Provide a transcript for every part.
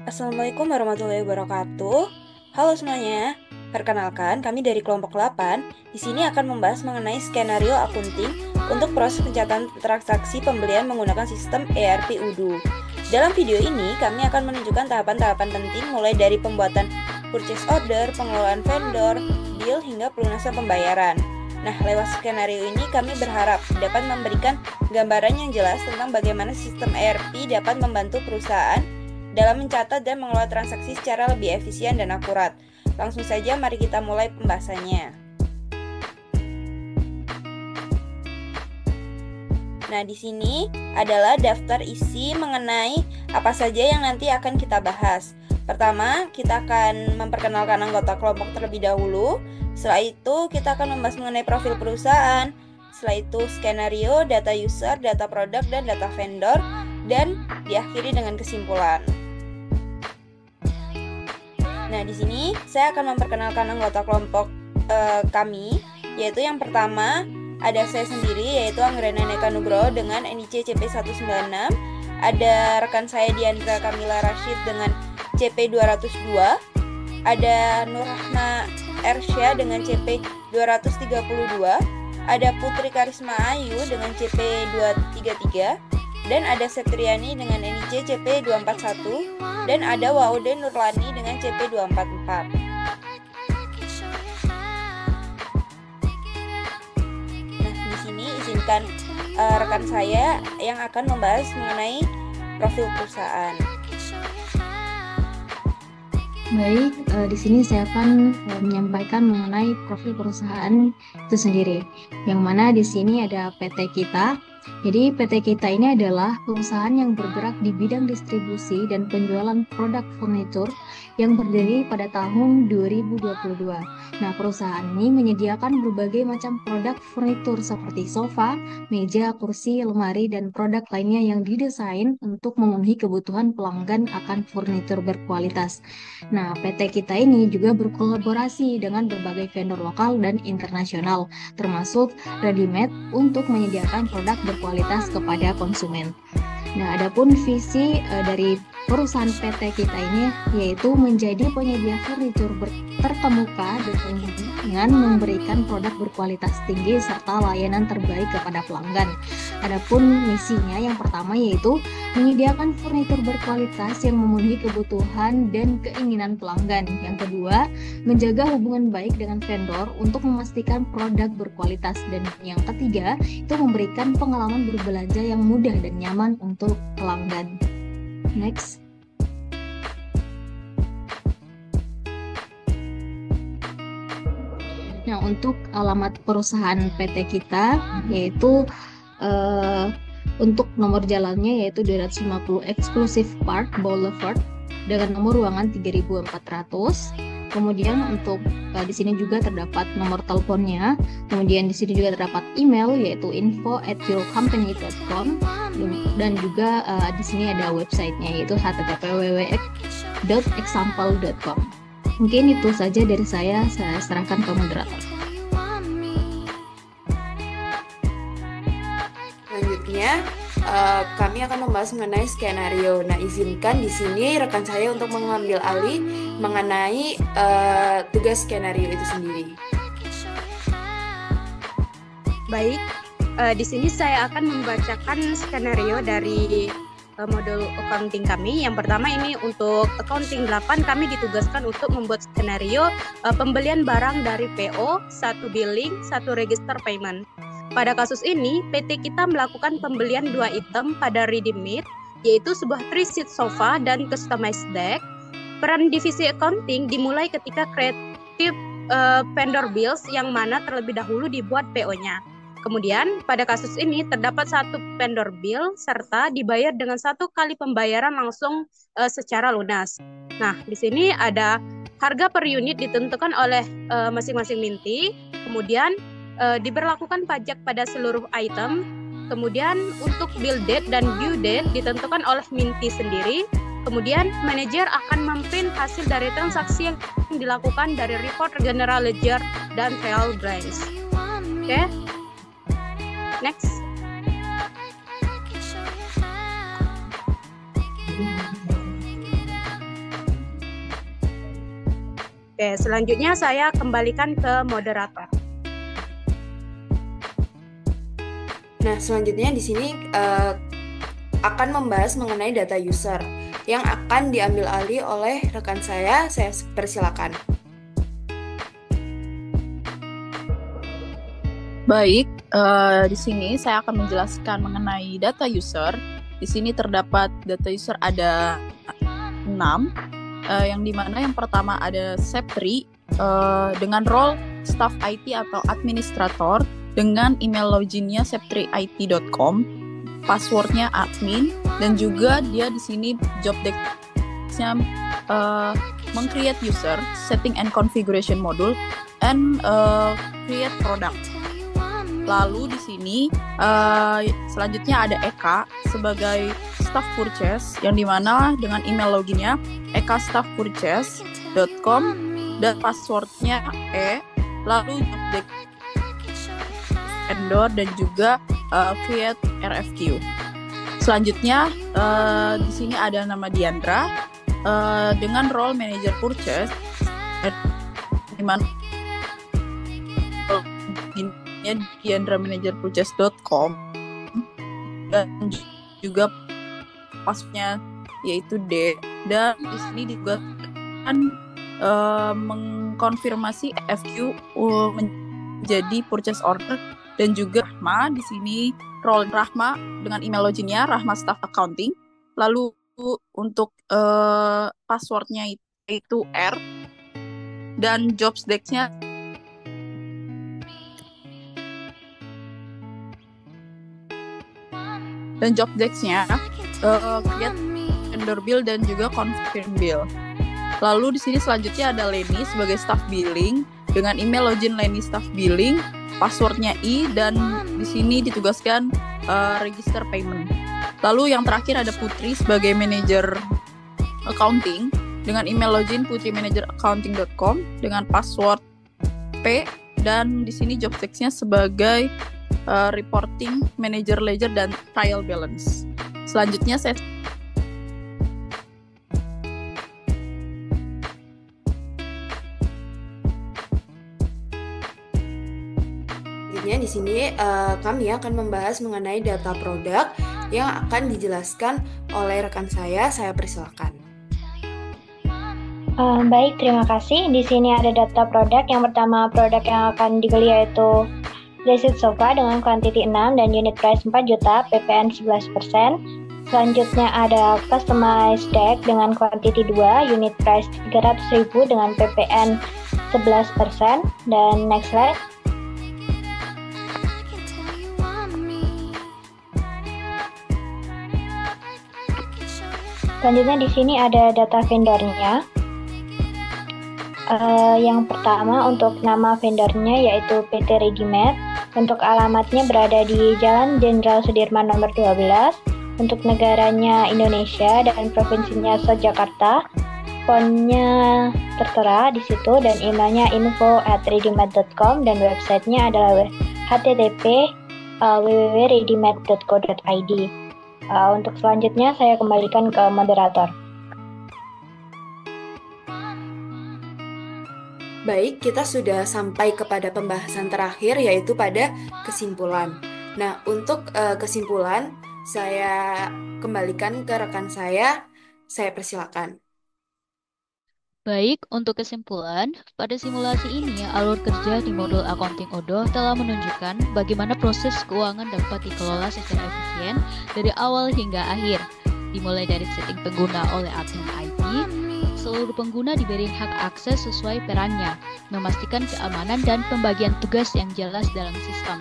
Assalamualaikum warahmatullahi wabarakatuh. Halo semuanya. Perkenalkan, kami dari kelompok 8 di sini akan membahas mengenai skenario akunting untuk proses pencatatan transaksi pembelian menggunakan sistem ERP Udo. Dalam video ini, kami akan menunjukkan tahapan-tahapan penting mulai dari pembuatan purchase order, pengelolaan vendor, deal, hingga pelunasan pembayaran. Nah, lewat skenario ini kami berharap dapat memberikan gambaran yang jelas tentang bagaimana sistem ERP dapat membantu perusahaan dalam mencatat dan mengelola transaksi secara lebih efisien dan akurat. Langsung saja mari kita mulai pembahasannya. Nah, di sini adalah daftar isi mengenai apa saja yang nanti akan kita bahas. Pertama, kita akan memperkenalkan anggota kelompok terlebih dahulu. Setelah itu, kita akan membahas mengenai profil perusahaan. Setelah itu, skenario, data user, data produk, dan data vendor. Dan diakhiri dengan kesimpulan. Nah, di sini saya akan memperkenalkan anggota kelompok kami, yaitu yang pertama ada saya sendiri, yaitu Anggrena Neka Nugroho dengan NIC CP196. Ada rekan saya Diandra Kamila Rashid dengan CP202. Ada Nurhahna Ersya dengan CP232. Ada Putri Karisma Ayu dengan CP233. Dan ada Septriani dengan NIC CP241, dan ada Waude Nurlani dengan CP244. Nah, di sini izinkan rekan saya yang akan membahas mengenai profil perusahaan. Baik, di sini saya akan menyampaikan mengenai profil perusahaan itu sendiri. Yang mana di sini ada PT Kita. Jadi PT Kita ini adalah perusahaan yang bergerak di bidang distribusi dan penjualan produk furnitur yang berdiri pada tahun 2022. Nah, perusahaan ini menyediakan berbagai macam produk furnitur seperti sofa, meja, kursi, lemari, dan produk lainnya yang didesain untuk memenuhi kebutuhan pelanggan akan furnitur berkualitas. Nah, PT Kita ini juga berkolaborasi dengan berbagai vendor lokal dan internasional, termasuk ready-made untuk menyediakan produk berkualitas kepada konsumen. Nah, adapun visi dari perusahaan PT Kita ini yaitu menjadi penyedia furnitur terkemuka dengan memberikan produk berkualitas tinggi serta layanan terbaik kepada pelanggan. Adapun misinya yang pertama yaitu menyediakan furnitur berkualitas yang memenuhi kebutuhan dan keinginan pelanggan. Yang kedua, menjaga hubungan baik dengan vendor untuk memastikan produk berkualitas. Dan yang ketiga, itu memberikan pengalaman berbelanja yang mudah dan nyaman untuk pelanggan. Next. Nah, untuk alamat perusahaan PT Kita yaitu untuk nomor jalannya yaitu 250 Exclusive Park Boulevard dengan nomor ruangan 3400. Kemudian untuk di sini juga terdapat nomor teleponnya. Kemudian di sini juga terdapat email yaitu info@yourcompany.com, dan juga di sini ada websitenya yaitu http://www.example.com. Mungkin itu saja dari saya serahkan ke moderator. Selanjutnya, kami akan membahas mengenai skenario. Nah, izinkan di sini rekan saya untuk mengambil alih mengenai tugas skenario itu sendiri. Baik, di sini saya akan membacakan skenario dari modul accounting kami. Yang pertama ini untuk accounting 8 kami ditugaskan untuk membuat skenario pembelian barang dari PO, satu billing, satu register payment. Pada kasus ini, PT Kita melakukan pembelian 2 item pada ready-made, yaitu sebuah 3-seat sofa dan customized deck. Peran divisi accounting dimulai ketika creative vendor bills yang mana terlebih dahulu dibuat PO-nya. Kemudian, pada kasus ini terdapat satu vendor bill serta dibayar dengan satu kali pembayaran langsung secara lunas. Nah, di sini ada harga per unit ditentukan oleh masing-masing minty. Kemudian diberlakukan pajak pada seluruh item. Kemudian untuk bill date dan due date ditentukan oleh minty sendiri. Kemudian manajer akan memprint hasil dari transaksi yang dilakukan dari report general ledger dan trial balance. Oke. Next. Oke, selanjutnya saya kembalikan ke moderator. Nah, selanjutnya di sini akan membahas mengenai data user yang akan diambil alih oleh rekan saya. Saya persilakan. Baik, di sini saya akan menjelaskan mengenai data user. Di sini terdapat data user ada 6, yang dimana yang pertama ada Septri dengan role staff IT atau administrator dengan email loginnya septriit.com, passwordnya admin, dan juga dia di sini job desk-nya meng-create user, setting and configuration module, and create product. Lalu di sini selanjutnya ada Eka sebagai staff purchase yang dimana dengan email loginnya ekastaffpurchase.com dan passwordnya lalu job vendor dan juga create RFQ. Selanjutnya di sini ada nama Diandra dengan role manager purchase di mana diandramanagerpurchase.com dan juga passwordnya yaitu D, dan di sini juga akan mengkonfirmasi FQ menjadi purchase order, dan juga Rahma di sini role Rahma dengan email loginnya Rahma Staff Accounting. Lalu untuk passwordnya itu R dan jobs desk-nya create vendor bill dan juga confirm bill. Lalu di sini selanjutnya ada Leni sebagai staff billing dengan email login Leni staff billing, passwordnya I, dan di sini ditugaskan register payment. Lalu yang terakhir ada Putri sebagai manager accounting dengan email login putrimanageraccounting.com dengan password P, dan di sini job desk-nya sebagai reporting, manager ledger, dan trial balance. Selanjutnya saya di sini kami akan membahas mengenai data produk yang akan dijelaskan oleh rekan saya. Saya persilakan. Baik, terima kasih. Di sini ada data produk. Yang pertama, produk yang akan dibeli yaitu Desit Sofa dengan kuantiti 6 dan unit price 4 juta, PPN 11%. Selanjutnya ada Customized Deck dengan kuantiti 2, unit price 300.000 dengan PPN 11%. Dan next slide. Selanjutnya di sini ada data vendornya. Yang pertama untuk nama vendornya yaitu PT Readymade. Untuk alamatnya berada di Jalan Jenderal Sudirman nomor 12. Untuk negaranya Indonesia dan provinsinya Yogyakarta. Fontnya tertera di situ dan emailnya info@readymade.com dan websitenya adalah http://www.readymade.co.id. Untuk selanjutnya saya kembalikan ke moderator. Baik, kita sudah sampai kepada pembahasan terakhir yaitu pada kesimpulan. Nah, untuk kesimpulan saya kembalikan ke rekan saya persilakan. Baik, untuk kesimpulan, pada simulasi ini alur kerja di modul accounting ODO telah menunjukkan bagaimana proses keuangan dapat dikelola secara efisien dari awal hingga akhir, dimulai dari setting pengguna oleh admin IT. Seluruh pengguna diberi hak akses sesuai perannya, memastikan keamanan dan pembagian tugas yang jelas dalam sistem.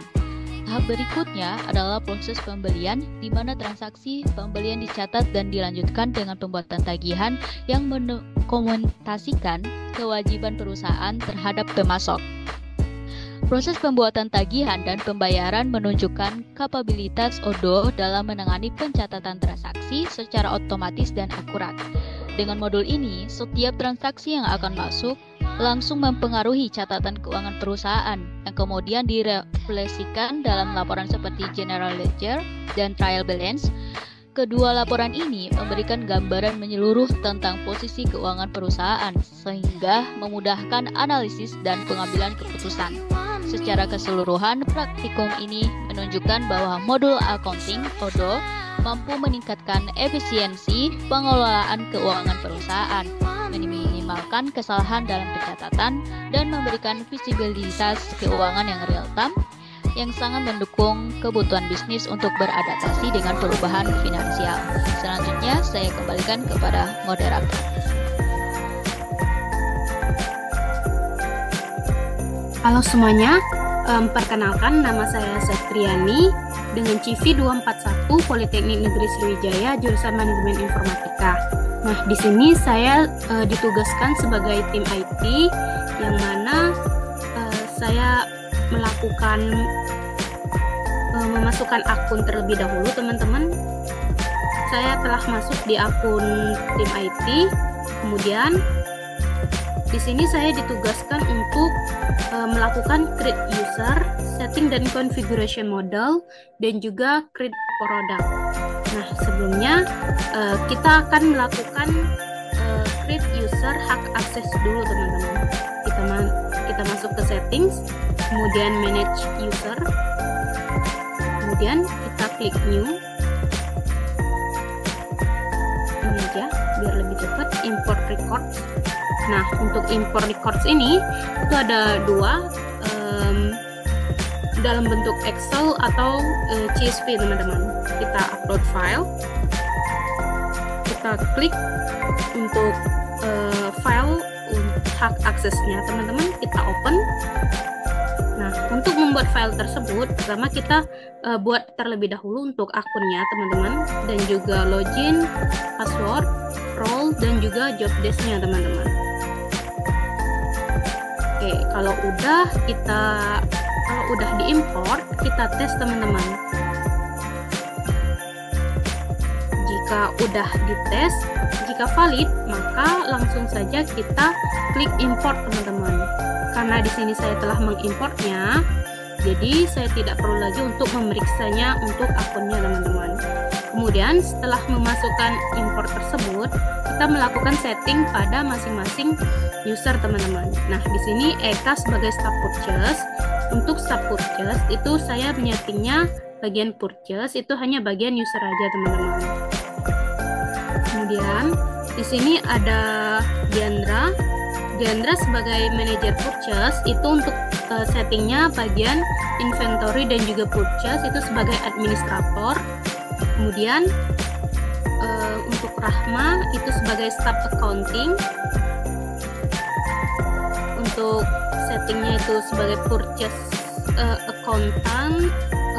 Tahap berikutnya adalah proses pembelian, di mana transaksi pembelian dicatat dan dilanjutkan dengan pembuatan tagihan yang mendokumentasikan kewajiban perusahaan terhadap pemasok. Proses pembuatan tagihan dan pembayaran menunjukkan kapabilitas ODO dalam menangani pencatatan transaksi secara otomatis dan akurat. Dengan modul ini, setiap transaksi yang akan masuk langsung mempengaruhi catatan keuangan perusahaan yang kemudian direfleksikan dalam laporan seperti General Ledger dan Trial Balance. Kedua laporan ini memberikan gambaran menyeluruh tentang posisi keuangan perusahaan, sehingga memudahkan analisis dan pengambilan keputusan. Secara keseluruhan, praktikum ini menunjukkan bahwa modul accounting ODO mampu meningkatkan efisiensi pengelolaan keuangan perusahaan, meminimalkan kesalahan dalam pencatatan, dan memberikan visibilitas keuangan yang real-time yang sangat mendukung kebutuhan bisnis untuk beradaptasi dengan perubahan finansial. Selanjutnya, saya kembalikan kepada moderator. Halo semuanya, perkenalkan nama saya Septriani dengan CV 241 Politeknik Negeri Sriwijaya jurusan Manajemen Informatika. Nah, di sini saya ditugaskan sebagai tim IT yang mana saya melakukan memasukkan akun terlebih dahulu, teman-teman. Saya telah masuk di akun tim IT. Kemudian di sini saya ditugaskan untuk melakukan create user, setting dan configuration model, dan juga create product. Nah, sebelumnya kita akan melakukan create user hak akses dulu, teman-teman. Kita masuk ke settings, kemudian manage user, kemudian kita klik new. Ini aja biar lebih cepat, import records. Nah, untuk import records ini itu ada dua, dalam bentuk Excel atau CSV, teman-teman. Kita upload file, kita klik untuk file hak aksesnya, teman-teman, kita open. Nah, untuk membuat file tersebut, pertama kita buat terlebih dahulu untuk akunnya, teman-teman, dan juga login, password, role, dan juga job desk-nya, teman-teman. Oke, kalau udah diimport, kita tes, teman-teman. Jika udah dites, jika valid, maka langsung saja kita klik import, teman-teman. Karena di sini saya telah mengimportnya, jadi saya tidak perlu lagi untuk memeriksanya untuk akunnya, teman-teman. Kemudian setelah memasukkan import tersebut, kita melakukan setting pada masing-masing user, teman-teman. Nah, di sini Eka sebagai staff purchase. Untuk staff purchase itu saya menyetingnya bagian purchase itu hanya bagian user aja, teman-teman. Kemudian di sini ada Diandra. Diandra sebagai manajer purchase itu untuk settingnya bagian inventory dan juga purchase itu sebagai administrator. Kemudian untuk Rahma itu sebagai staff accounting. Untuk settingnya itu sebagai purchase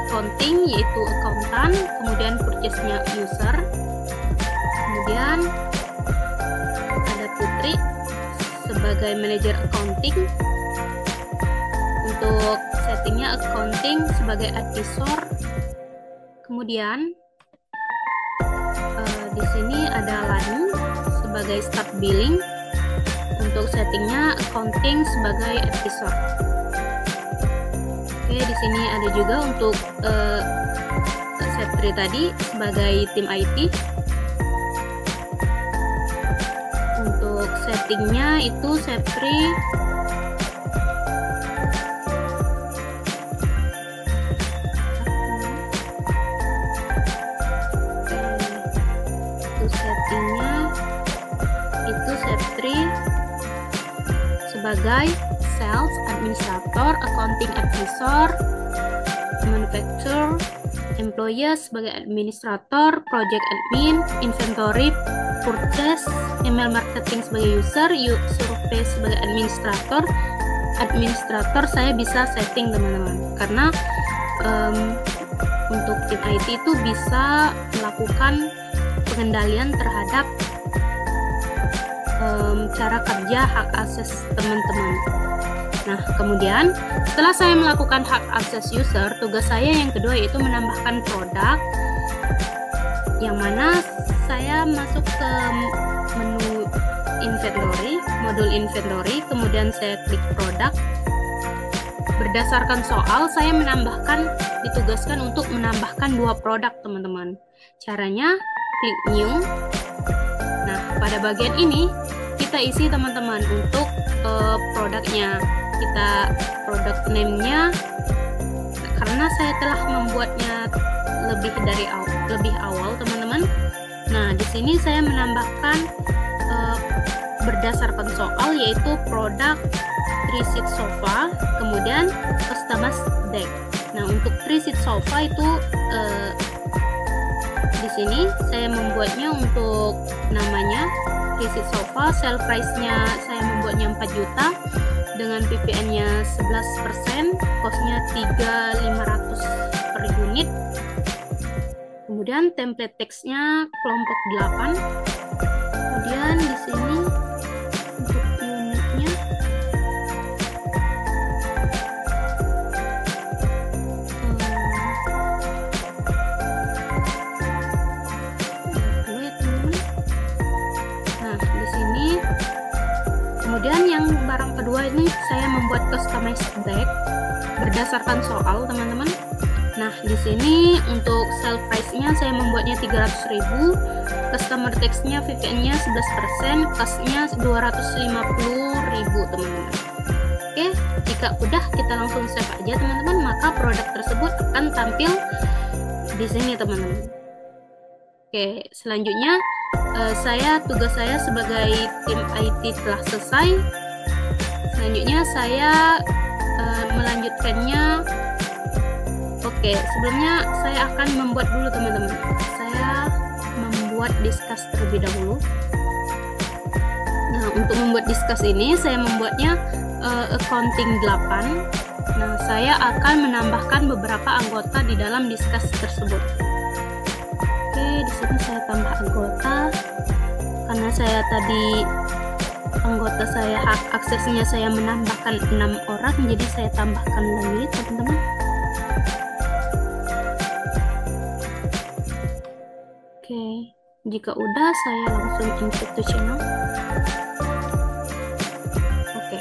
accounting yaitu akuntan, kemudian purchase-nya user. Kemudian ada Putri sebagai manajer accounting. Untuk settingnya accounting sebagai advisor. Kemudian di sini ada Lani sebagai staff billing. Untuk settingnya accounting sebagai advisor. Oke, di sini ada juga untuk Sepri tadi sebagai tim IT. Untuk settingnya itu Sepri sebagai sales administrator, accounting advisor, manufacturer, employee sebagai administrator, project admin, inventory, purchase, email marketing sebagai user, survey sebagai administrator saya bisa setting, teman-teman, karena untuk tim IT itu bisa melakukan pengendalian terhadap cara kerja hak akses teman-teman. Nah, kemudian setelah saya melakukan hak akses user, tugas saya yang kedua yaitu menambahkan produk, yang mana saya masuk ke menu inventory, modul inventory, kemudian saya klik produk. berdasarkan soal saya ditugaskan untuk menambahkan 2 produk teman-teman. Caranya klik new. Nah, pada bagian ini kita isi teman-teman untuk produknya. Kita produk name-nya, karena saya telah membuatnya lebih awal teman-teman. Nah, di sini saya menambahkan berdasarkan soal, yaitu produk 3-seat sofa, kemudian customize deck. Nah, untuk 3-seat sofa itu di sini saya membuatnya untuk namanya 3-seat sofa, sale price-nya saya membuatnya 4 juta dengan PPN-nya 11%, cost-nya 3.500 per unit. Kemudian template text-nya kelompok 8. Kemudian di sini untuk unitnya nah, di sini. Kemudian yang barang kedua ini saya membuat customized deck berdasarkan soal teman-teman. Nah, di sini untuk sale price-nya saya membuatnya 300.000, customer text-nya VPN-nya 11%, cost-nya 250.000 teman-teman. Oke, jika udah kita langsung save aja teman-teman, maka produk tersebut akan tampil di sini teman-teman. Oke, selanjutnya tugas saya sebagai tim IT telah selesai. Selanjutnya saya melanjutkannya. Oke, sebelumnya saya akan membuat dulu teman-teman. Saya membuat discuss terlebih dahulu. Nah, untuk membuat discuss ini saya membuatnya accounting 8. Nah, saya akan menambahkan beberapa anggota di dalam discuss tersebut. Oke, di sini saya tambah anggota. Karena saya tadi anggota saya hak aksesnya saya menambahkan 6 orang, jadi saya tambahkan lagi teman-teman. Oke, jika udah saya langsung invite to channel. Oke,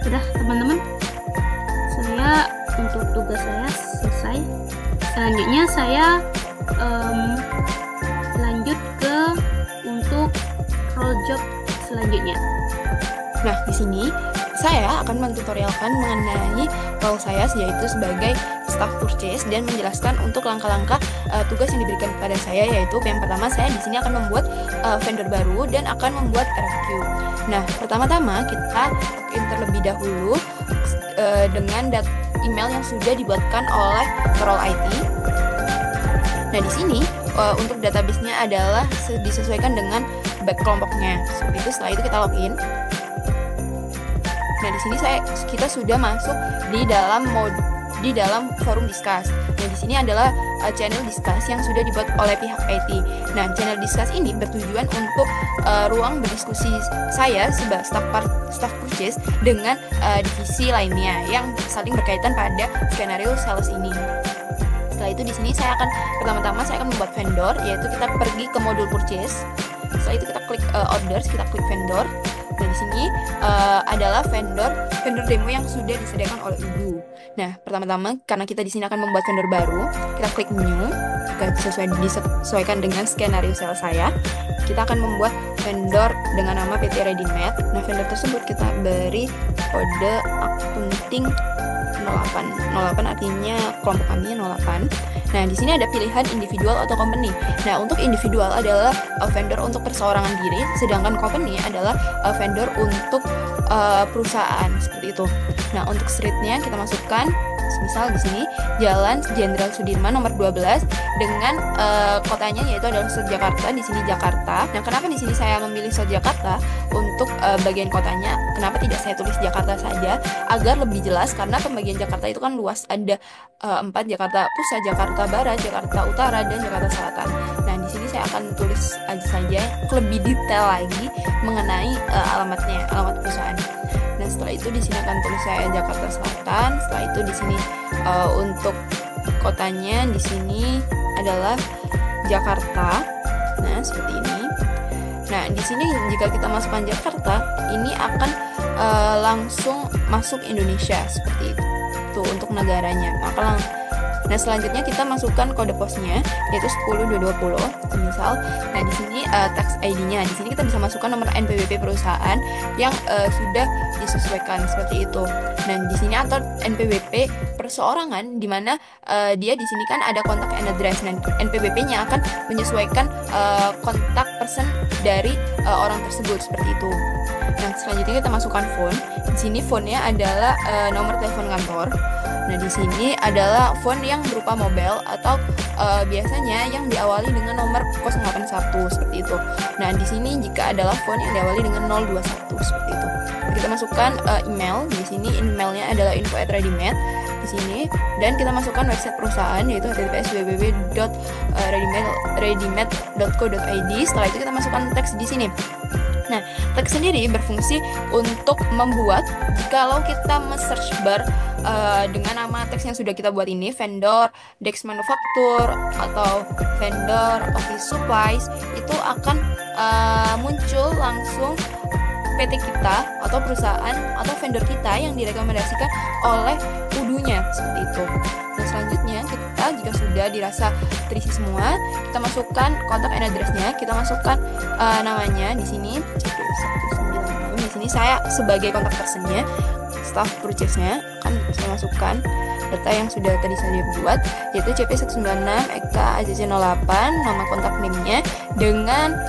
udah teman-teman. Saya untuk tugas saya selesai. Selanjutnya saya lanjut ke untuk role job selanjutnya. Nah, di sini saya akan mentutorialkan mengenai role saya yaitu sebagai staff purchase dan menjelaskan untuk langkah-langkah tugas yang diberikan kepada saya, yaitu yang pertama saya di sini akan membuat vendor baru dan akan membuat RFQ. Nah, pertama-tama kita login terlebih dahulu dengan email yang sudah dibuatkan oleh Role IT. Nah, di sini untuk database-nya adalah disesuaikan dengan back kelompoknya. Seperti itu. Setelah itu kita login. Nah, di sini kita sudah masuk di dalam forum discuss. Nah, di sini adalah channel discuss yang sudah dibuat oleh pihak IT. Nah, channel discuss ini bertujuan untuk ruang berdiskusi saya sebagai staff purchase dengan divisi lainnya yang saling berkaitan pada skenario sales ini. Setelah itu di sini pertama-tama saya akan membuat vendor, yaitu kita pergi ke modul purchase. Setelah itu kita klik orders, kita klik vendor. Nah, di sini adalah vendor demo yang sudah disediakan oleh Ibu. Nah, pertama-tama karena kita di sini akan membuat vendor baru, kita klik new, disesuaikan dengan skenario sales saya. Kita akan membuat vendor dengan nama PT Readymade. Nah, vendor tersebut kita beri kode accounting 08 artinya kelompok kami 08. Nah, di sini ada pilihan individual atau company. Nah, untuk individual adalah vendor untuk perseorangan diri, sedangkan company adalah vendor untuk perusahaan seperti itu. Nah, untuk streetnya kita masukkan misal di sini Jalan Jenderal Sudirman nomor 12 dengan kotanya yaitu adalah Jakarta. Di sini Jakarta. Nah, kenapa di sini saya memilih Jakarta untuk bagian kotanya? Kenapa tidak saya tulis Jakarta saja agar lebih jelas, karena pembagian Jakarta itu kan luas, ada 4, Jakarta Pusat, Jakarta Barat, Jakarta Utara, dan Jakarta Selatan. Nah, di sini saya akan tulis aja saja lebih detail lagi mengenai alamat perusahaan. Nah, setelah itu di sini akan tulis saya Jakarta Selatan. Setelah itu di sini untuk kotanya di sini adalah Jakarta. Nah, seperti ini. Nah, di sini jika kita masukkan Jakarta, ini akan langsung masuk Indonesia seperti itu. itu untuk negaranya. Nah, selanjutnya kita masukkan kode posnya yaitu 10220 misal. Nah, di sini tax ID-nya. Di sini kita bisa masukkan nomor NPWP perusahaan yang sudah disesuaikan seperti itu. Nah, di sini atau NPWP perseorangan di mana dia di sini kan ada kontak and address. Nah, NPWP-nya akan menyesuaikan kontak person dari orang tersebut seperti itu. Nah, selanjutnya kita masukkan phone. Di sini phone-nya adalah nomor telepon kantor. Nah, di sini adalah phone yang berupa mobile atau biasanya yang diawali dengan nomor 081 seperti itu. Nah, di sini jika adalah phone yang diawali dengan 021 seperti itu. Nah, kita masukkan email. Di sini emailnya adalah info@readymed di sini, dan kita masukkan website perusahaan yaitu https://readymed.co.id. Setelah itu kita masukkan teks di sini. Nah, teks sendiri berfungsi untuk membuat jikalau kita men-search bar dengan nama teks yang sudah kita buat ini, vendor, Dex Manufacture, atau vendor office supplies, itu akan muncul langsung PT kita atau perusahaan atau vendor kita yang direkomendasikan oleh UDU-nya seperti itu. Nah, selanjutnya kita jika sudah dirasa terisi semua, kita masukkan kontak and address-nya, kita masukkan namanya di sini CP196. Di sini saya sebagai kontak personnya, staff purchase-nya akan saya masukkan data yang sudah tadi saya buat yaitu CP196 Eka AJC08, nama kontak name-nya dengan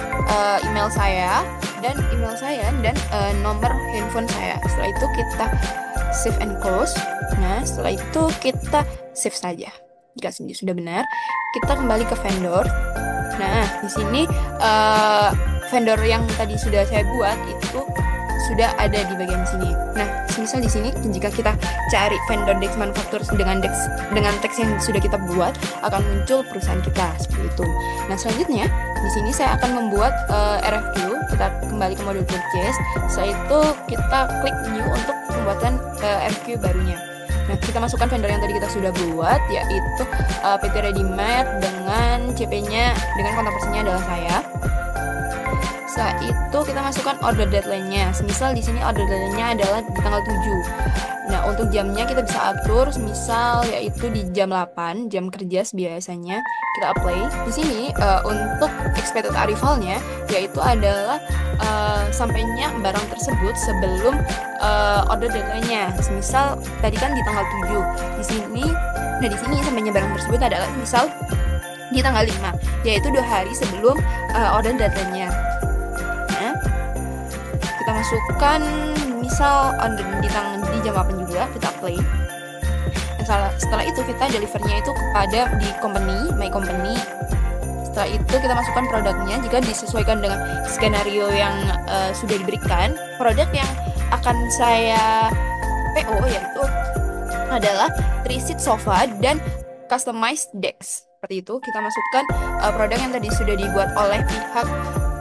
email saya dan nomor handphone saya. Setelah itu kita save and close. Nah, setelah itu kita save saja. Jika sudah benar, kita kembali ke vendor. Nah, di sini vendor yang tadi sudah saya buat itu sudah ada di bagian sini. Nah, misal di sini jika kita cari vendor Dex Manufacture dengan teks yang sudah kita buat, akan muncul perusahaan kita seperti itu. Nah, selanjutnya di sini saya akan membuat RFQ. Kita kembali ke modul purchase. Setelah itu kita klik new untuk pembuatan RFQ barunya. Nah, kita masukkan vendor yang tadi kita sudah buat yaitu PT Readymed dengan CP-nya dengan kontak personnya adalah saya. Setelah itu kita masukkan order deadline-nya. Semisal di sini order deadline-nya adalah di tanggal 7. Nah, untuk jamnya kita bisa atur semisal yaitu di jam 8, jam kerja biasanya. Kita apply. Di sini untuk expected arrival-nya yaitu adalah sampainya barang tersebut sebelum order deadline-nya. Semisal tadi kan di tanggal 7. Di sini sampainya barang tersebut adalah misal di tanggal 5, yaitu 2 hari sebelum order deadline-nya. Kita masukkan misal di jam 8 juga, kita apply. Setelah itu kita delivernya itu kepada di my company. Setelah itu kita masukkan produknya jika disesuaikan dengan skenario yang sudah diberikan. Produk yang akan saya PO yaitu adalah 3-seat sofa dan customized desk. Seperti itu, kita masukkan produk yang tadi sudah dibuat oleh pihak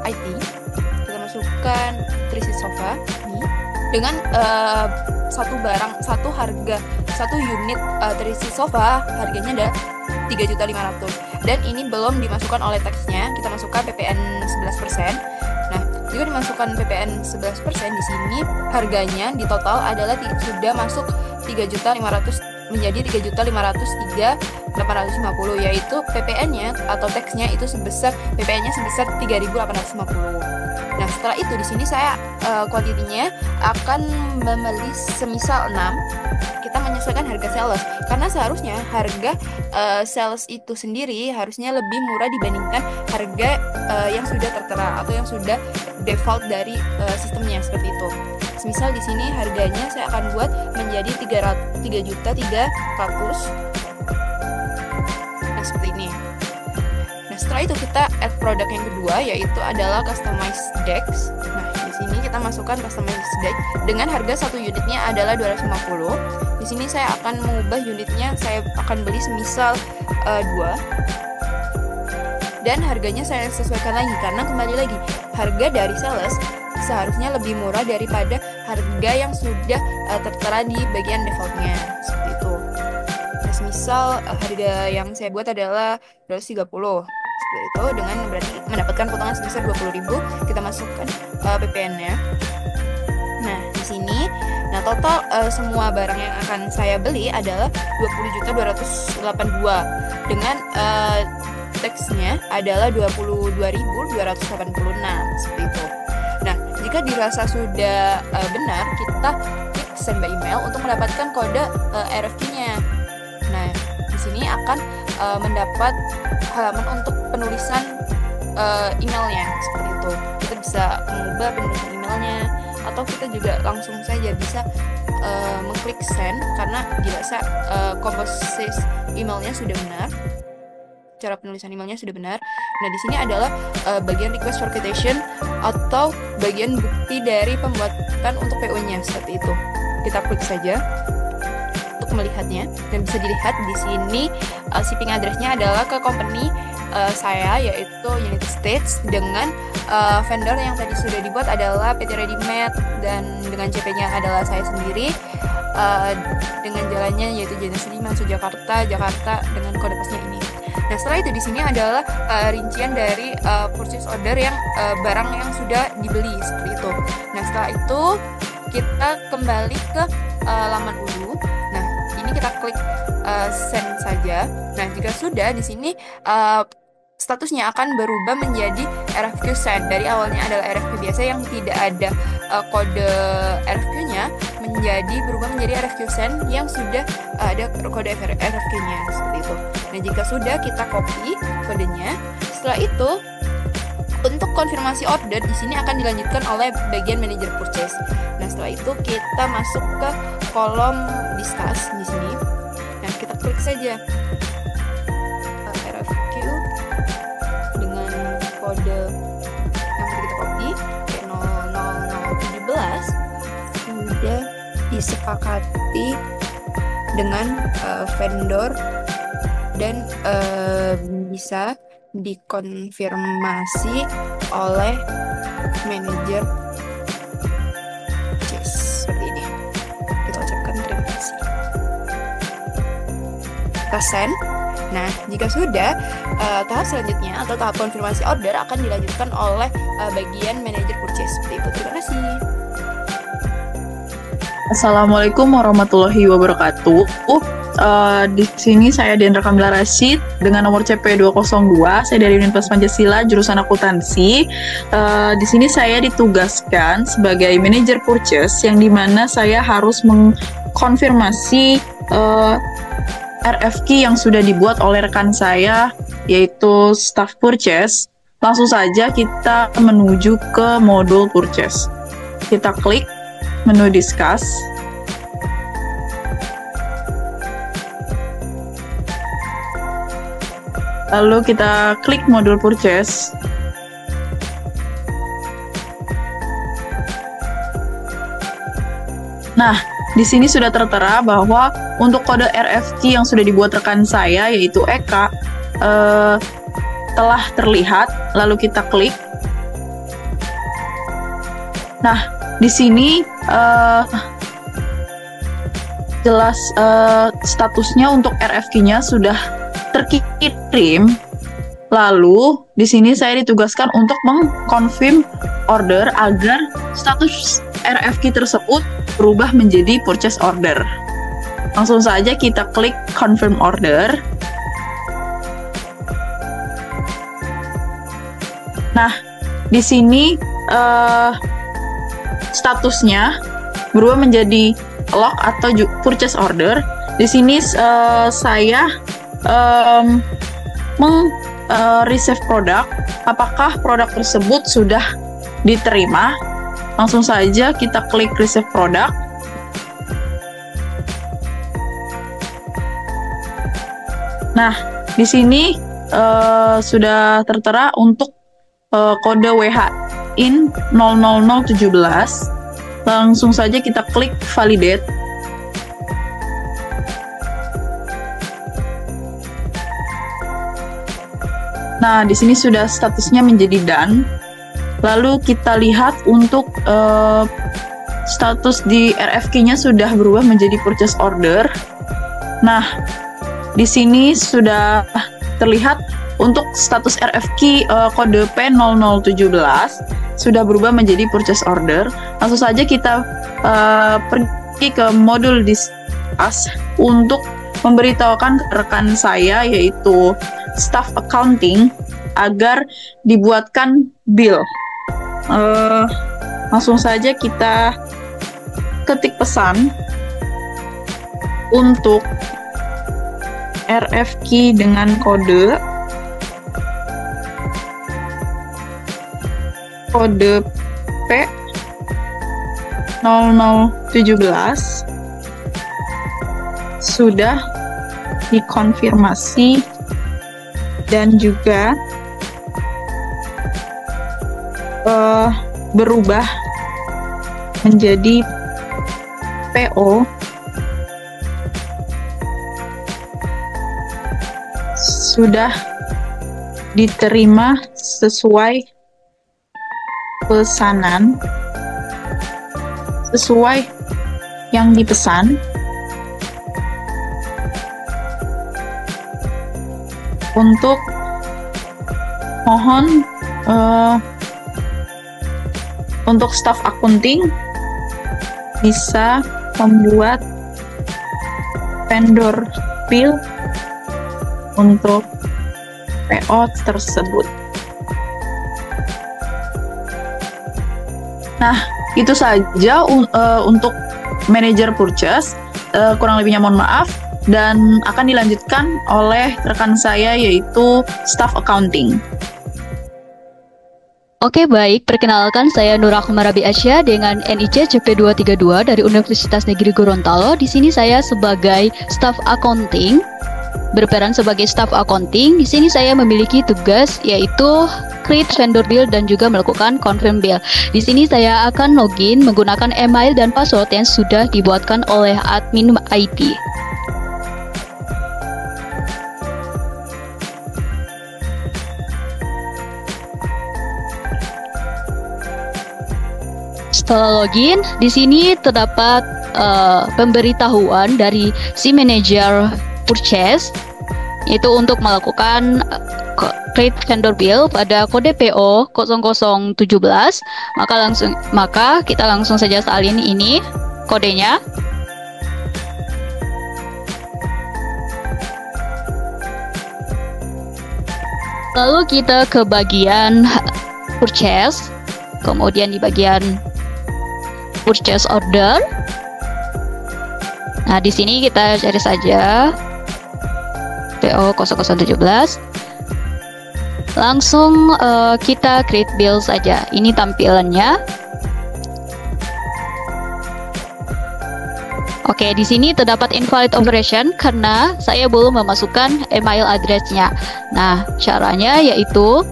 IT. Masukkan 3-seat sofa ini dengan satu unit 3-seat sofa harganya ada 3.500.000, dan ini belum dimasukkan oleh teksnya. Kita masukkan PPN 11%. Nah, jika dimasukkan PPN 11% di sini harganya di total adalah sudah masuk 3.500.000 menjadi 3.503.850, yaitu PPN-nya atau teksnya itu sebesar 3.850. Nah, setelah itu di sini saya kuantitinya akan membeli semisal 6. Kita menyesuaikan harga sales karena seharusnya harga sales itu sendiri harusnya lebih murah dibandingkan harga yang sudah tertera atau yang sudah default dari sistemnya seperti itu. Misal di sini harganya saya akan buat menjadi 3.300.000. Nah, seperti ini. Nah, setelah itu kita add produk yang kedua yaitu adalah customized decks. Nah, di sini kita masukkan customized deck dengan harga satu unitnya adalah 250. Di sini saya akan mengubah unitnya, saya akan beli semisal 2. Dan harganya saya sesuaikan lagi karena kembali lagi harga dari sales seharusnya lebih murah daripada harga yang sudah tertera di bagian defaultnya seperti itu. Nah, misal harga yang saya buat adalah 230 seperti itu, dengan berarti mendapatkan potongan sebesar 20.000. Kita masukkan PPN-nya. Nah, di sini Nah, total semua barang yang akan saya beli adalah 20.282 dengan teksnya adalah 22.286 seperti itu. Nah, jika dirasa sudah benar, kita klik send by email untuk mendapatkan kode RFQ-nya. Nah, di sini akan mendapat halaman untuk penulisan emailnya seperti itu. Kita bisa mengubah penulisan emailnya, atau kita juga langsung saja bisa mengklik send karena dirasa komposisi emailnya sudah benar, cara penulisan emailnya sudah benar. Nah, di sini adalah bagian request for quotation atau bagian bukti dari pembuatan untuk PO-nya seperti itu. Kita klik saja untuk melihatnya, dan bisa dilihat di sini shipping address-nya adalah ke company saya, yaitu United States, dengan vendor yang tadi sudah dibuat adalah PT Readymade, dan dengan CP-nya adalah saya sendiri, dengan jalannya yaitu Jalan Sudirman, Jakarta dengan kode posnya ini. Nah, setelah itu di sini adalah rincian dari purchase order yang barang yang sudah dibeli seperti itu. Nah, setelah itu kita kembali ke laman dulu. Nah, ini kita klik send saja. Nah, jika sudah, di sini statusnya akan berubah menjadi RFQ send. Dari awalnya adalah RFQ biasa yang tidak ada kode RFQ-nya, berubah menjadi RFQ send yang sudah ada kode RFQ-nya seperti itu. Nah, jika sudah, kita copy kodenya. Setelah itu, untuk konfirmasi order di sini akan dilanjutkan oleh bagian manajer purchase. Nah, setelah itu kita masuk ke kolom discuss di sini. Nah, kita klik saja RFQ dengan kode yang kita copy P00017 sudah disepakati dengan vendor dan bisa dikonfirmasi oleh manajer purchase seperti ini. Kita ucapkan terima kasih. Kita send. Nah, jika sudah, tahap selanjutnya atau tahap konfirmasi order akan dilanjutkan oleh bagian manajer purchase seperti itu. Terima kasih. Assalamualaikum warahmatullahi wabarakatuh. Di sini saya Dendra Kamila Rashid dengan nomor CP 202. Saya dari Universitas Pancasila, jurusan akuntansi. Di sini saya ditugaskan sebagai manajer purchase, yang dimana saya harus mengkonfirmasi RFQ yang sudah dibuat oleh rekan saya, yaitu staff purchase. Langsung saja kita menuju ke modul purchase. Kita klik menu discuss. Lalu kita klik modul purchase. Nah, di sini sudah tertera bahwa untuk kode RFQ yang sudah dibuat rekan saya, yaitu Eka, telah terlihat. Lalu kita klik. Nah, di sini jelas statusnya untuk RFQ-nya sudah terkirim. Lalu di sini saya ditugaskan untuk mengkonfirm order agar status RFQ tersebut berubah menjadi purchase order. Langsung saja kita klik confirm order. Nah, di sini statusnya berubah menjadi lock atau purchase order. Di sini saya receive produk, apakah produk tersebut sudah diterima. Langsung saja kita klik receive produk. Nah, di sini sudah tertera untuk kode WHIN 00017. Langsung saja kita klik validate. Nah, di sini sudah statusnya menjadi done. Lalu kita lihat untuk status di RFQ-nya sudah berubah menjadi purchase order. Nah, di sini sudah terlihat untuk status RFQ kode P0017 sudah berubah menjadi purchase order. Langsung saja kita pergi ke modul discuss untuk memberitahukan ke rekan saya yaitu staff accounting agar dibuatkan bill. Langsung saja kita ketik pesan untuk RF key dengan kode P 0017 sudah dikonfirmasi dan juga berubah menjadi PO sudah diterima sesuai pesanan, sesuai yang dipesan. Untuk mohon untuk staff accounting bisa membuat vendor bill untuk PO tersebut. Nah, itu saja untuk manajer purchase. Kurang lebihnya mohon maaf, dan akan dilanjutkan oleh rekan saya yaitu staff accounting. Oke, baik. Perkenalkan, saya Nur Rahma Rabi Asya dengan NIC CP232 dari Universitas Negeri Gorontalo. Di sini saya sebagai staff accounting, berperan sebagai staff accounting. Di sini saya memiliki tugas yaitu create vendor bill dan juga melakukan confirm bill. Di sini saya akan login menggunakan email dan password yang sudah dibuatkan oleh admin IT. Setelah login, di sini terdapat pemberitahuan dari si manajer purchase, yaitu untuk melakukan create vendor bill pada kode PO 0017. Maka kita langsung saja salin ini kodenya. Lalu kita ke bagian purchase, kemudian di bagian purchase order. Nah, di sini kita cari saja PO 0017. Langsung kita create bill saja. Ini tampilannya. Oke, di sini terdapat invalid operation karena saya belum memasukkan email address-nya. Nah, caranya yaitu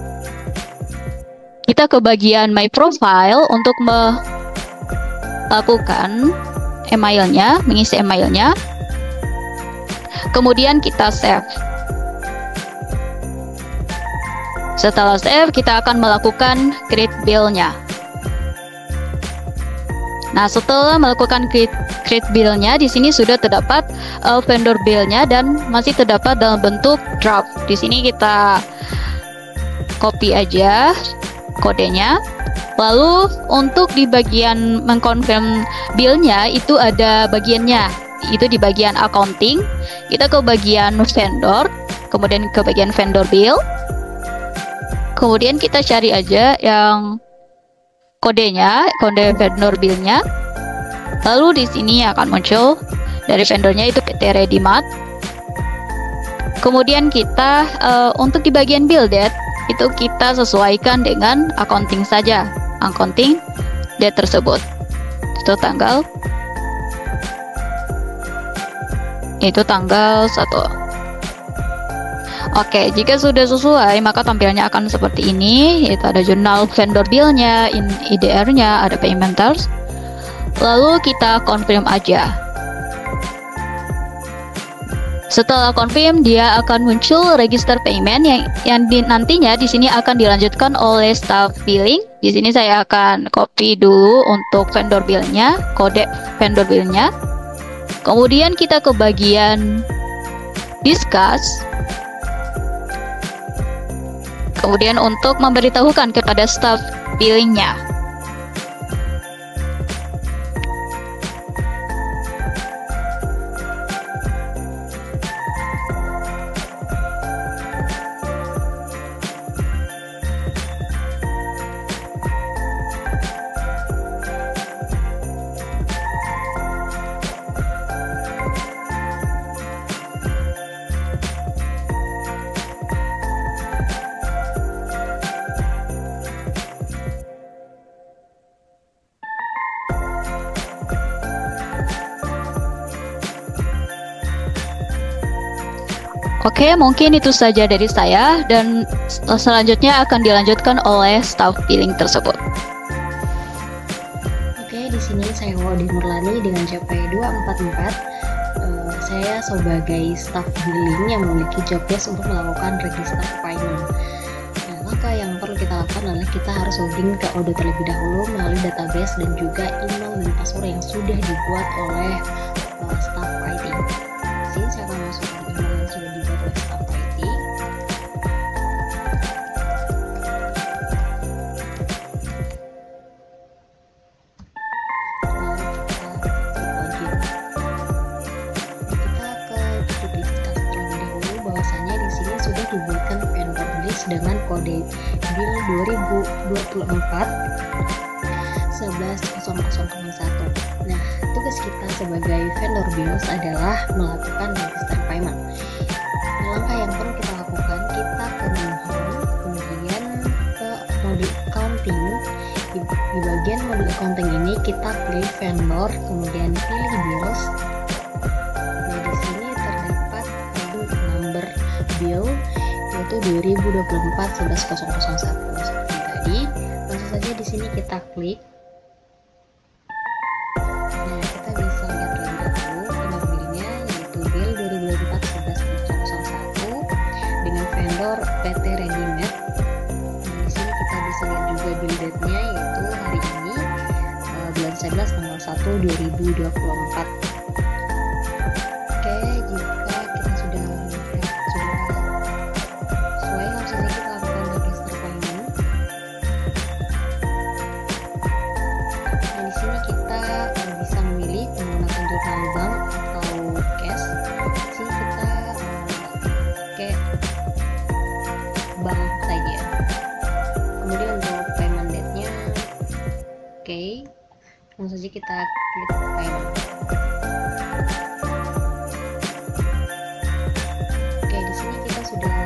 kita ke bagian my profile untuk melakukan emailnya, mengisi emailnya. Kemudian kita save. Setelah save, kita akan melakukan create bill-nya. Nah, setelah melakukan create bill-nya, di sini sudah terdapat vendor bill-nya dan masih terdapat dalam bentuk draft. Di sini kita copy aja kodenya. Lalu untuk di bagian mengkonfirm bill-nya itu ada bagiannya, itu di bagian accounting. Kita ke bagian vendor, kemudian ke bagian vendor bill. Kemudian kita cari aja yang kodenya, kode vendor bill-nya. Lalu di sini akan muncul dari vendornya itu PT Redimart. Kemudian kita untuk di bagian bill date itu kita sesuaikan dengan accounting saja. Accounting date tersebut itu tanggal 1. Oke, jika sudah sesuai maka tampilannya akan seperti ini, yaitu ada jurnal vendor bill-nya, IDR-nya, ada payment terms. Lalu kita confirm aja. Setelah confirm, dia akan muncul register payment yang nantinya di sini akan dilanjutkan oleh staff billing. Di sini saya akan copy dulu untuk vendor bill-nya, kode vendor bill-nya. Kemudian kita ke bagian discuss. Kemudian untuk memberitahukan kepada staff billing-nya. Oke, mungkin itu saja dari saya dan selanjutnya akan dilanjutkan oleh staf billing tersebut. Oke, di sini saya Wadi Murlani dengan CP 244. Saya sebagai staf billing yang memiliki job desk untuk melakukan register payment. Nah, langkah yang perlu kita lakukan adalah kita harus login ke Odoo terlebih dahulu melalui database dan juga email dan password yang sudah dibuat oleh staf IT. Di sini saya akan masukkan email yang sudah dibuat oleh staf IT. Dibuatkan vendor list dengan kode bill 2024 11.0001. Nah, tugas kita sebagai vendor bills adalah melakukan register payment. Nah, langkah yang perlu kita lakukan, kita ke menu home, kemudian ke mode accounting. Di bagian mode accounting ini kita pilih vendor, kemudian pilih bills. Nah, di sini terdapat number bill yaitu 2024 11.0001 seperti tadi. Langsung saja di sini kita klik. Nah, kita bisa lihat terlebih dahulu nomor billnya yaitu bill 2024 11.0001 dengan vendor PT Readymade. Nah, di sini kita bisa lihat juga bill date-nya yaitu hari ini bulan 11 tanggal 1 2024. Oke, jika kita sudah sesuai, langsung saja kita lakukan register payment. Nah, di sini kita bisa memilih menggunakan jurnal bank atau cash. Di sini kita pakai bank saja. Kemudian untuk payment date-nya, oke, langsung saja kita klik payment. Oke, di sini kita sudah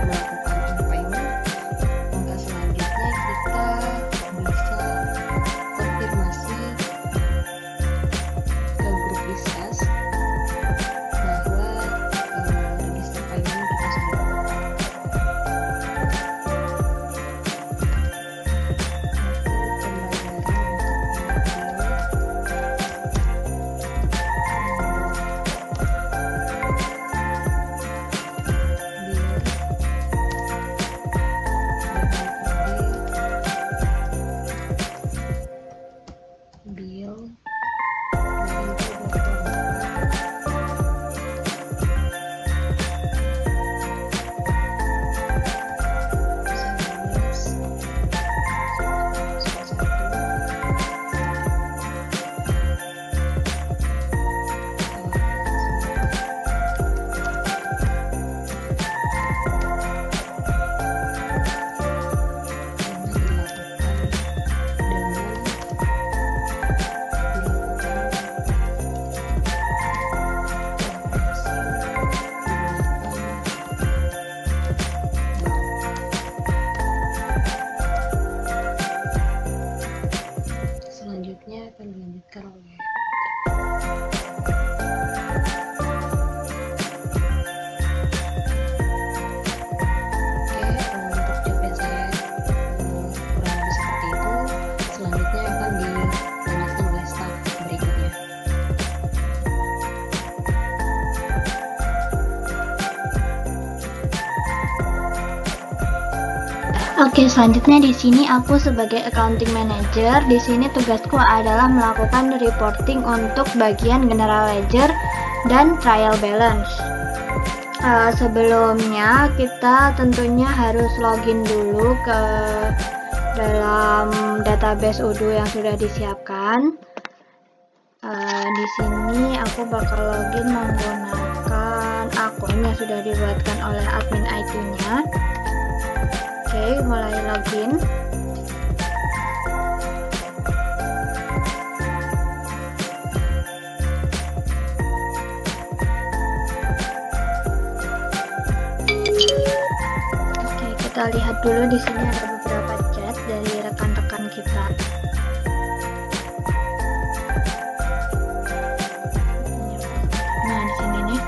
melakukan payment. Langkah selanjutnya kita bisa konfirmasi ke grup diskus bahwa register payment kita sudah bill selanjutnya akan dilanjutkan oleh untuk JP saya kurang lebih seperti itu. Selanjutnya akan dilanjutkan oleh staf berikutnya. Oke, selanjutnya di sini aku sebagai accounting manager. Di sini tugasku adalah melakukan reporting untuk bagian general ledger dan trial balance. Sebelumnya kita tentunya harus login dulu ke dalam database Odoo yang sudah disiapkan. Di sini aku bakal login menggunakan akun yang sudah dibuatkan oleh admin IT-nya. Oke, mulai login. Oke, kita lihat dulu di sini ada beberapa chat dari rekan-rekan kita. Nah, di sini nih.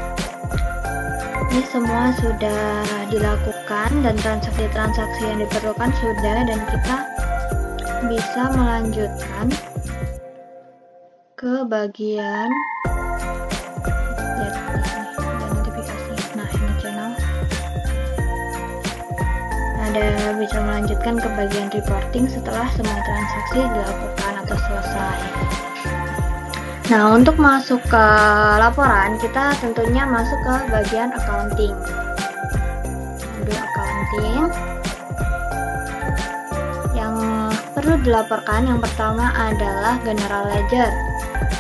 ini semua sudah dilakukan dan transaksi-transaksi yang diperlukan sudah, dan kita bisa melanjutkan ke bagian lihat di sini ada notifikasi. Nah, ini channel. Ada bisa melanjutkan ke bagian reporting setelah semua transaksi dilakukan atau selesai. Nah, untuk masuk ke laporan, kita tentunya masuk ke bagian accounting. Aduh, accounting. Yang perlu dilaporkan yang pertama adalah general ledger.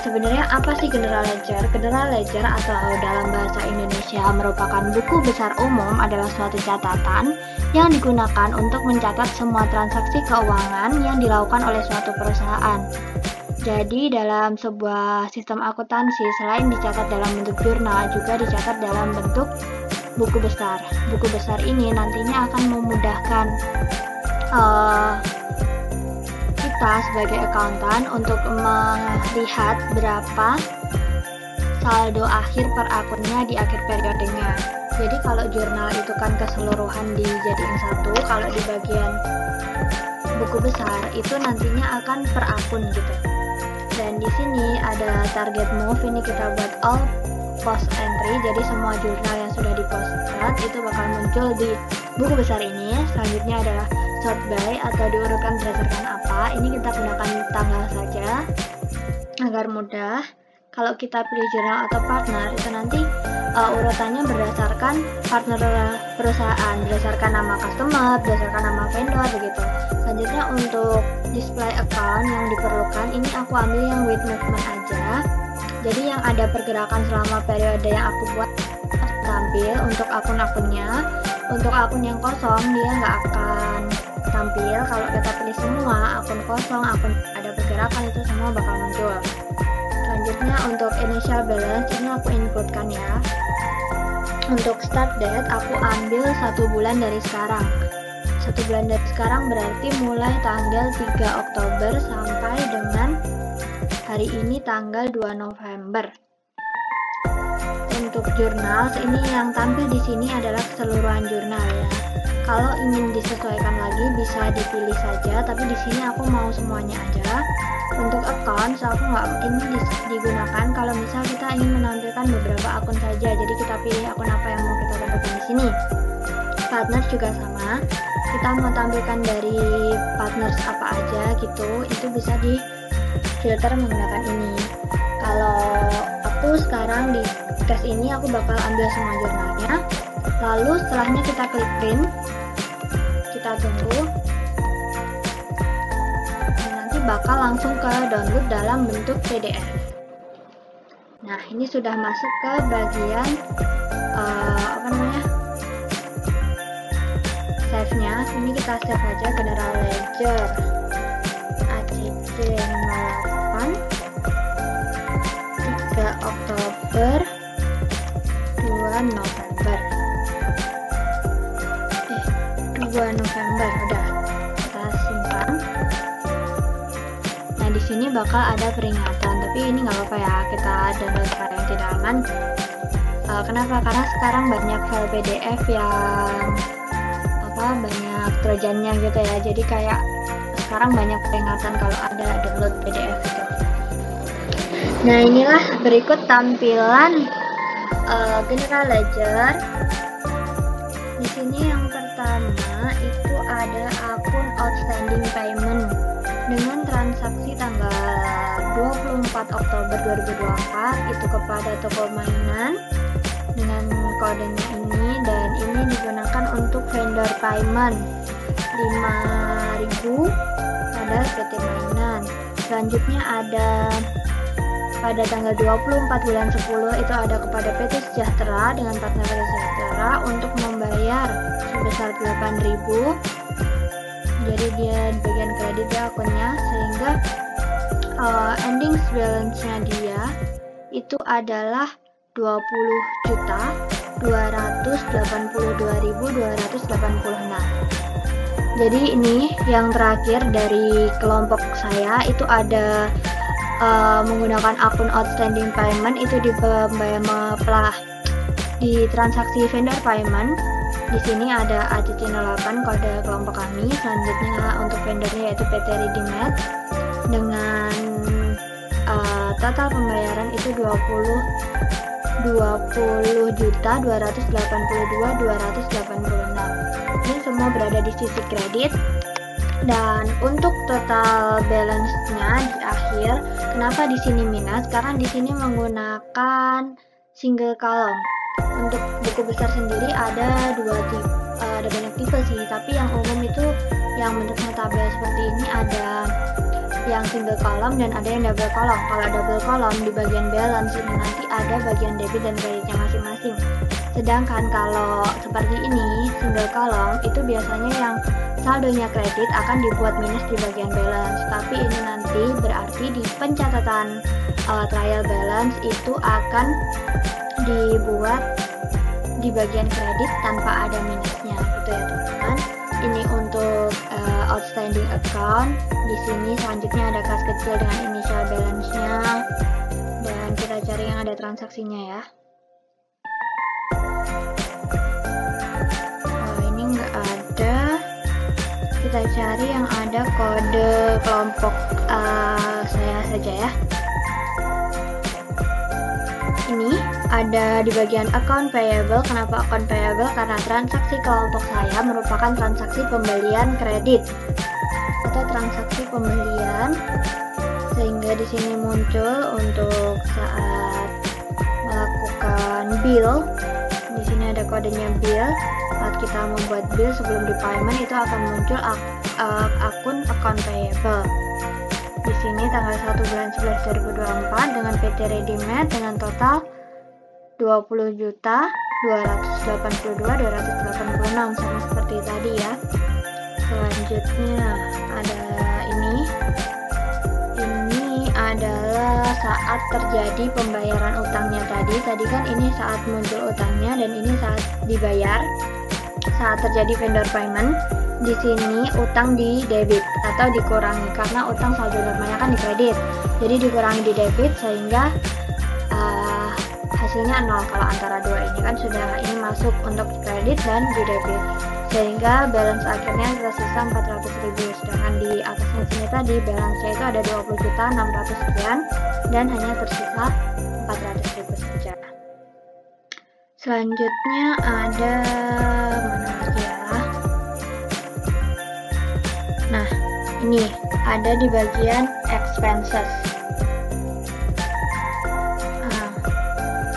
Sebenarnya apa sih general ledger? General ledger atau dalam bahasa Indonesia merupakan buku besar umum, adalah suatu catatan yang digunakan untuk mencatat semua transaksi keuangan yang dilakukan oleh suatu perusahaan. Jadi dalam sebuah sistem akuntansi, selain dicatat dalam bentuk jurnal, juga dicatat dalam bentuk buku besar. Buku besar ini nantinya akan memudahkan kita sebagai akuntan untuk melihat berapa saldo akhir per akunnya di akhir periodenya. Jadi kalau jurnal itu kan keseluruhan dijadiin satu, kalau di bagian buku besar itu nantinya akan per akun gitu. Dan di sini ada target move, ini kita buat all post entry, jadi semua jurnal yang sudah dipostat itu bakal muncul di buku besar ini. Selanjutnya adalah sort by atau diurutkan berdasarkan apa, ini kita gunakan tanggal saja agar mudah. Kalau kita pilih jurnal atau partner, itu nanti urutannya berdasarkan partner perusahaan, berdasarkan nama customer, berdasarkan nama vendor begitu. Selanjutnya untuk display account yang diperlukan, ini aku ambil yang with movement aja. Jadi yang ada pergerakan selama periode yang aku buat tampil untuk akun-akunnya. Untuk akun yang kosong dia nggak akan tampil. Kalau kita pilih semua akun kosong, akun ada pergerakan, itu semua bakal muncul. Selanjutnya untuk initial balance ini aku inputkan ya. Untuk start date aku ambil 1 bulan dari sekarang. 1 bulan dari sekarang berarti mulai tanggal 3 Oktober sampai dengan hari ini tanggal 2 November. Untuk jurnal, ini yang tampil di sini adalah keseluruhan jurnal ya. Kalau ingin disesuaikan lagi bisa dipilih saja, tapi di sini aku mau semuanya aja. Untuk account, aku nggak ini digunakan kalau misal kita ingin menampilkan beberapa akun saja. Jadi kita pilih akun apa yang mau kita tampilkan di sini. Partners juga sama. Kita mau tampilkan dari partners apa aja gitu, itu bisa di filter menggunakan ini. Kalau aku sekarang di tes ini aku bakal ambil semua jurnalnya. Lalu setelahnya kita klik print. Kita tunggu. Nanti bakal langsung ke download dalam bentuk PDF. Nah, ini sudah masuk ke bagian save-nya. Ini kita save aja general ledger ACC 08 3 Oktober 2 November 2 November udah kita simpan. Nah, di sini bakal ada peringatan, tapi ini nggak apa-apa ya, kita download file yang tidak aman. Kenapa? Karena sekarang banyak file PDF yang banyak trojannya gitu ya, jadi kayak sekarang banyak peringatan kalau ada download PDF gitu. Nah, inilah berikut tampilan general ledger. Di sini yang pertama itu ada akun outstanding payment dengan transaksi tanggal 24 Oktober 2024 itu kepada toko mainan dengan kodenya ini, dan ini digunakan untuk vendor payment 5.000 pada PT Mainan. Selanjutnya ada pada tanggal 24 bulan 10 itu ada kepada PT Sejahtera dengan partner PT Sejahtera untuk membayar sebesar 8.000. Jadi dia di bagian kredit di akunnya, sehingga ending balance-nya dia itu adalah 20.282.286. Jadi ini yang terakhir dari kelompok saya itu ada menggunakan akun outstanding payment itu Di transaksi vendor payment, di sini ada ACC08 kode kelompok kami. Selanjutnya untuk vendornya yaitu PT Readymade dengan total pembayaran itu 20.282.286. Ini semua berada di sisi kredit. Dan untuk total balance-nya di akhir, kenapa di sini minus? Karena di sini menggunakan single column. Untuk buku besar sendiri ada ada banyak tipe sih, tapi yang umum itu yang bentuknya tabel seperti ini ada yang single column dan ada yang double column. Kalau double column di bagian balance ini nanti ada bagian debit dan kreditnya masing-masing. Sedangkan kalau seperti ini single column itu biasanya yang saldonya kredit akan dibuat minus di bagian balance. Tapi ini nanti berarti di pencatatan trial balance itu akan dibuat di bagian kredit tanpa ada minusnya gitu ya teman-teman. Ini untuk outstanding account. Di sini selanjutnya ada kas kecil dengan initial balance-nya dan kita cari yang ada transaksinya ya. Ini nggak ada. Kita cari yang ada kode kelompok saya saja ya. Ini ada di bagian account payable. Kenapa account payable? Karena transaksi kelompok saya merupakan transaksi pembelian kredit atau transaksi pembelian, sehingga di sini muncul untuk saat melakukan bill. Di sini ada kodenya bill. Saat kita membuat bill sebelum di payment itu akan muncul akun account payable. Di sini tanggal 1 bulan 11 2024 dengan PT Readymade dengan total 20.282.286 sama seperti tadi ya. Selanjutnya ada ini adalah saat terjadi pembayaran utangnya tadi kan ini saat muncul utangnya dan ini saat dibayar. Saat terjadi vendor payment, di sini utang di debit atau dikurangi karena utang saldo normalnya kan di kredit, jadi dikurangi di debit sehingga hasilnya 0. Kalau antara dua ini kan sudah ini masuk untuk kredit dan di debit, sehingga balance akhirnya tersisa 400.000. Sedangkan di atasnya sini tadi balance-nya itu ada 20.600 sekian dan hanya tersisa 400.000 saja. Selanjutnya ada mana lagi ya? Nah, ini ada di bagian expenses.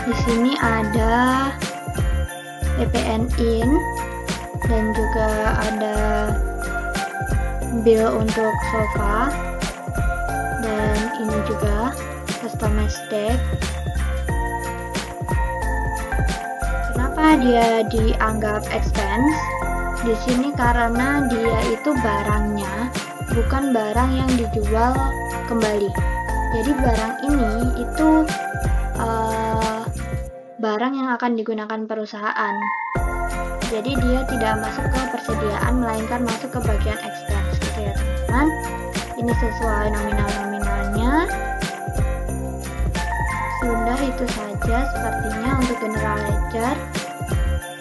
Di sini ada PPN in dan juga ada bill untuk sofa dan ini juga customized deck. Kenapa dia dianggap expense? Di sini karena dia itu barangnya bukan barang yang dijual kembali. Jadi barang ini itu barang yang akan digunakan perusahaan. Jadi dia tidak masuk ke persediaan melainkan masuk ke bagian expense gitu ya teman-teman. Ini sesuai nominal-nominalnya. Sudah itu saja sepertinya untuk general ledger.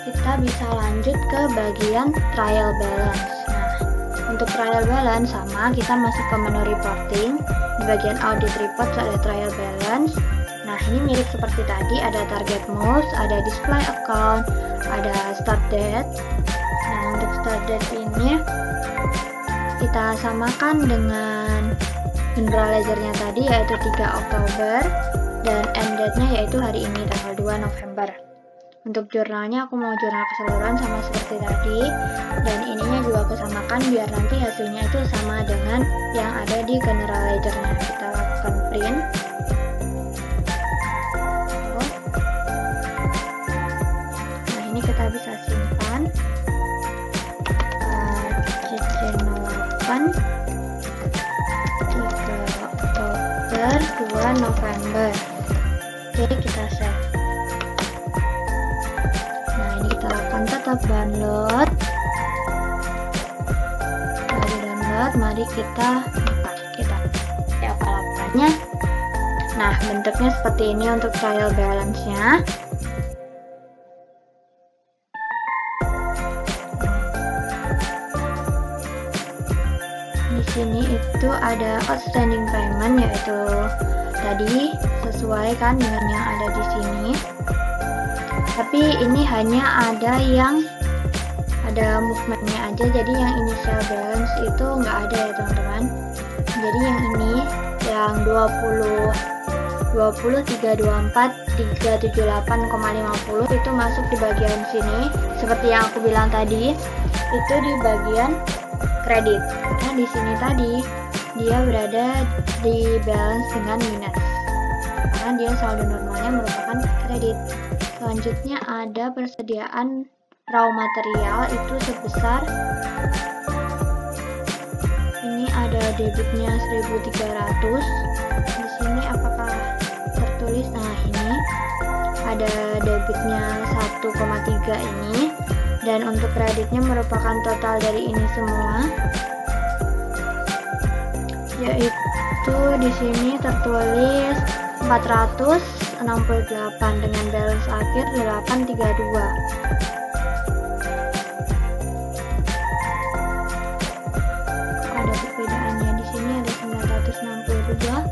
Kita bisa lanjut ke bagian trial balance. Nah, untuk trial balance sama, kita masuk ke menu reporting. Di bagian audit report ada trial balance. Nah, ini mirip seperti tadi, ada target moves, ada display account, ada start date. Nah, untuk start date ini kita samakan dengan general ledger-nya tadi yaitu 3 Oktober dan end date-nya yaitu hari ini tanggal 2 November. Untuk jurnalnya aku mau jurnal keseluruhan sama seperti tadi, dan ininya juga aku samakan biar nanti hasilnya itu sama dengan yang ada di general ledger-nya. Kita lakukan print. Nah, ini kita bisa simpan. CC08 3 Oktober 2 November. Oke, kita save. Lakukan tetap download. Lalu download, mari kita buka. Kita apa lakukannya. Nah, bentuknya seperti ini untuk trial balance-nya. sini itu ada outstanding payment, yaitu tadi sesuai kan dengan yang ada di sini. Tapi ini hanya ada yang ada movementnya aja, jadi yang initial balance itu nggak ada ya teman-teman. Jadi yang ini yang 378,50 itu masuk di bagian sini. Seperti yang aku bilang tadi, itu di bagian kredit. Nah di sini tadi dia berada di balance dengan minus, karena dia saldo normalnya merupakan kredit. Selanjutnya ada persediaan raw material itu sebesar, ini ada debitnya 1.300. Di sini apakah tertulis? Nah ini ada debitnya 1,3 ini, dan untuk kreditnya merupakan total dari ini semua, yaitu di sini tertulis 468 dengan balance akhir 832. Ada perbedaannya, di sini ada 962,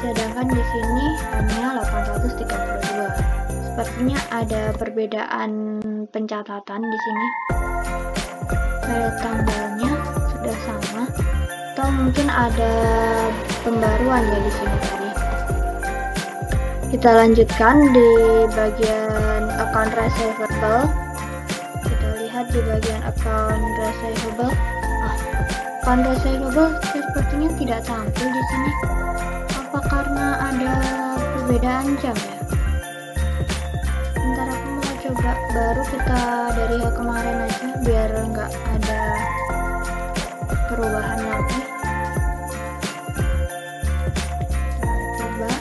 sedangkan di sini hanya 832. Sepertinya ada perbedaan pencatatan di sini. Pada tanggalnya sudah sama, atau mungkin ada pembaruan ya di sini tadi. Kita lanjutkan di bagian account receivable. Kita lihat di bagian account receivable. Account receivable sepertinya tidak tampil di sini. Apa karena ada perbedaan jam ya? Ntar aku mau coba baru kita dari yang kemarin aja biar nggak ada perubahan lagi. Kita coba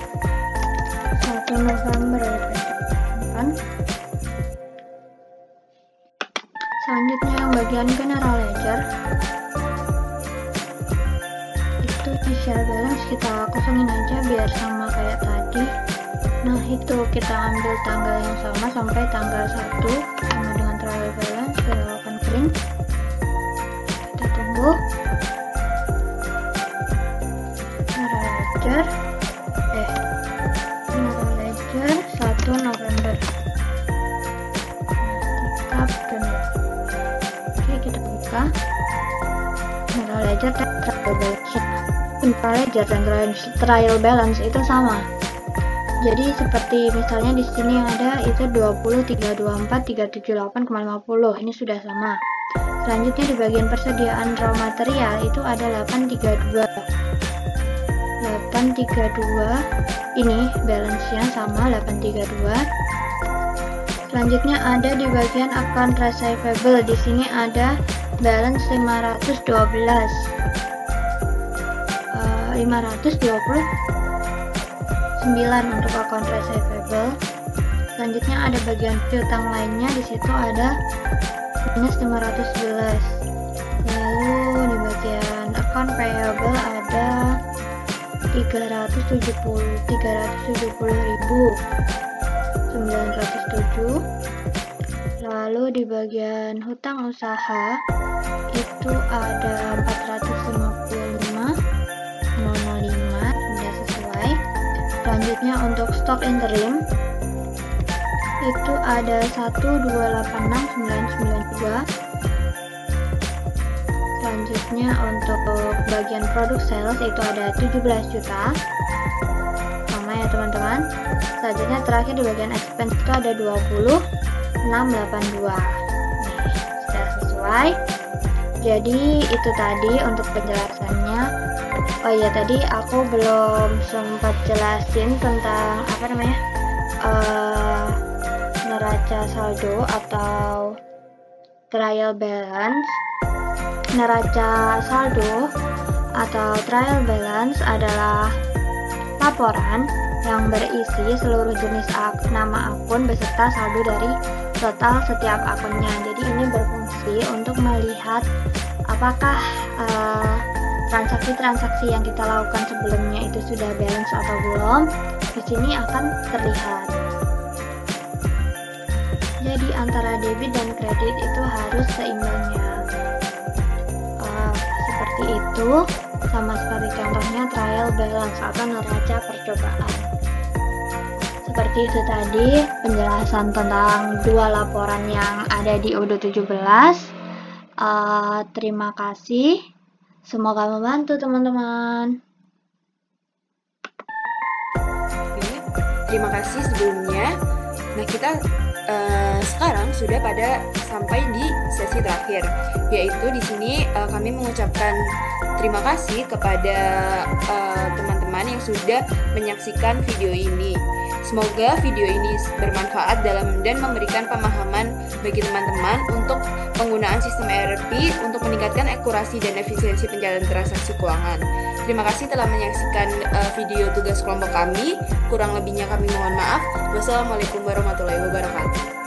1 November ya teman-teman. Selanjutnya yang bagian general ledger, itu initial balance kita kosongin aja biar sama kayak tadi. Nah itu kita ambil tanggal yang sama sampai tanggal 1 sama dengan trial balance, kita lakukan print, kita tunggu. General ledger 1 November. Oke, kita buka general ledger dan trial balance. General ledger dan trial balance itu sama. Jadi seperti misalnya di sini yang ada itu 20.324.378,50, ini sudah sama. Selanjutnya di bagian persediaan raw material itu ada 832. Ini balance-nya sama 832. Selanjutnya ada di bagian account receivable, di sini ada balance 529 untuk account receivable. Selanjutnya ada bagian piutang lainnya, di situ ada minus 511. Lalu di bagian account payable ada 370.907. Lalu di bagian hutang usaha itu ada 455.005, sudah sesuai. Selanjutnya untuk stok interim itu ada 1286992. Selanjutnya untuk bagian produk sales itu ada 17 juta, sama ya teman-teman. Selanjutnya terakhir di bagian expense itu ada 20.682. Nih, sudah sesuai. Jadi itu tadi untuk penjelasannya. Oh iya, tadi aku belum sempat jelasin tentang neraca saldo atau trial balance. Neraca saldo atau trial balance adalah laporan yang berisi seluruh jenis nama akun beserta saldo dari total setiap akunnya. Jadi ini berfungsi untuk melihat apakah transaksi-transaksi yang kita lakukan sebelumnya itu sudah balance atau belum. Di sini akan terlihat. Jadi antara debit dan kredit itu harus seimbangnya. Seperti seperti itu, sama seperti contohnya trial balance atau neraca percobaan. Seperti itu tadi penjelasan tentang dua laporan yang ada di UDO 17. Terima kasih. Semoga membantu teman-teman. Oke, terima kasih sebelumnya. Nah, kita sekarang sudah sampai di sesi terakhir, yaitu di sini kami mengucapkan terima kasih kepada teman-teman yang sudah menyaksikan video ini. Semoga video ini bermanfaat dan memberikan pemahaman bagi teman-teman untuk penggunaan sistem ERP untuk meningkatkan akurasi dan efisiensi penjalanan transaksi keuangan. Terima kasih telah menyaksikan video tugas kelompok kami. Kurang lebihnya kami mohon maaf. Wassalamualaikum warahmatullahi wabarakatuh.